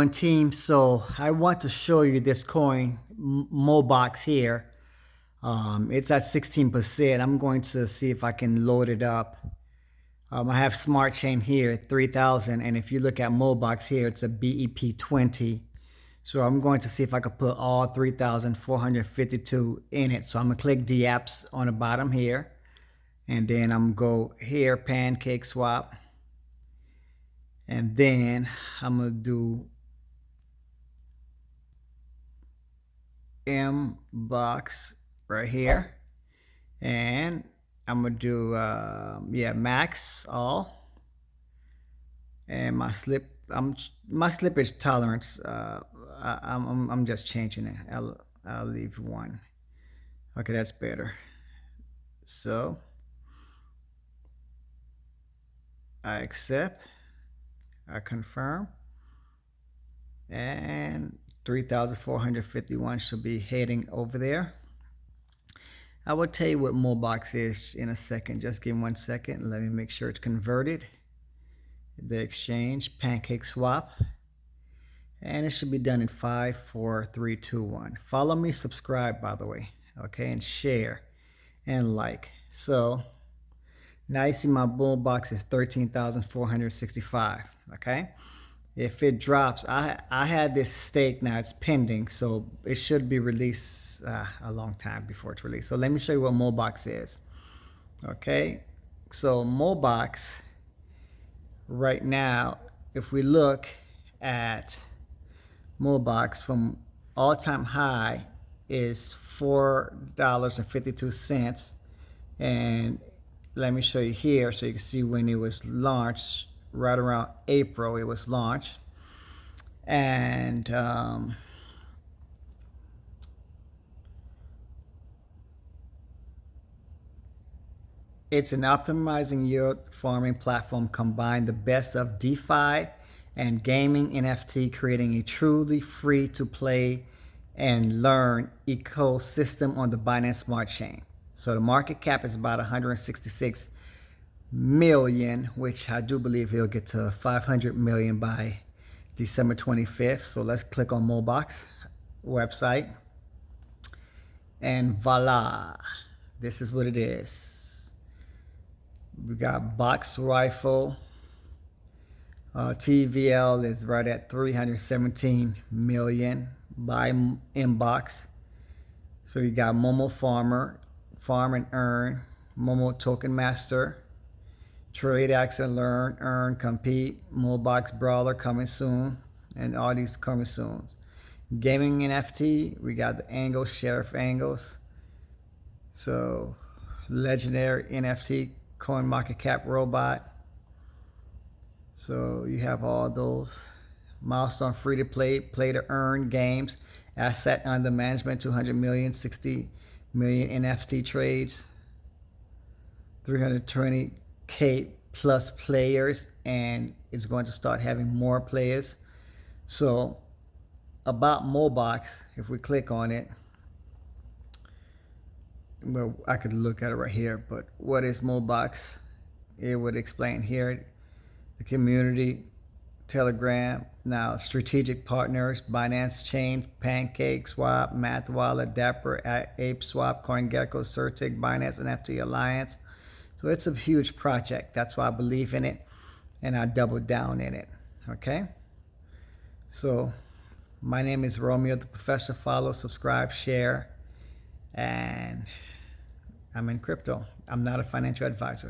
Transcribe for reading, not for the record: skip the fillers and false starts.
Team, so I want to show you this coin MOBOX here. It's at 16%. I'm going to see if I can load it up. I have Smart Chain here at 3,000, and if you look at MOBOX here, it's a BEP 20. So I'm going to see if I can put all 3,452 in it. So I'm gonna click the apps on the bottom here, and then I'm gonna go here, pancake swap, and then I'm gonna do MBOX right here, and I'm gonna do max all, and my slippage tolerance, I'm just changing it. I'll leave 1. Okay, that's better. So I accept, I confirm, and 3,451 should be heading over there. I will tell you what MOBOX is in a second. Just give me 1 second. Let me make sure it's converted. The exchange, pancake swap. And it should be done in 5, 4, 3, 2, 1. Follow me, subscribe, by the way. Okay, and share and like. So now you see my MOBOX is 13,465. Okay. If it drops, I had this stake, now it's pending, so it should be released a long time before it's released. So let me show you what MOBOX is. Okay, so MOBOX right now, if we look at MOBOX from all-time high is $4.52, and let me show you here so you can see when it was launched. Right around April it was launched, and it's an optimizing yield farming platform, combine the best of DeFi and gaming NFT, creating a truly free to play and learn ecosystem on the Binance Smart Chain. So the market cap is about 166 million, which I do believe he'll get to 500 million by December 25th. So let's click on MOBOX website, and voila, this is what it is. We got box rifle, TVL is right at 317 million by MBOX. So you got Momo Farmer, Farm and Earn, Momo Token Master, Trade, Action, Learn, Earn, Compete, MOBOX Brawler coming soon, and all these coming soon. Gaming NFT, we got the Angles, Sheriff Angles. So legendary NFT, Coin Market Cap Robot. So you have all those. Milestone free to play, play to earn games. Asset under management, 200 million, 60 million NFT trades. 320K plus players, and it's going to start having more players. So about MOBOX, if we click on it, well, I could look at it right here, but what is MOBOX? It would explain here. The community, Telegram, now strategic partners, Binance Chain, Pancake Swap, Math Wallet, Dapper, Ape Swap, CoinGecko, Certic, Binance NFT Alliance. So it's a huge project. That's why I believe in it, and I doubled down in it. Okay. So my name is Romeo the Professor. Follow, subscribe, share, and I'm in crypto. I'm not a financial advisor.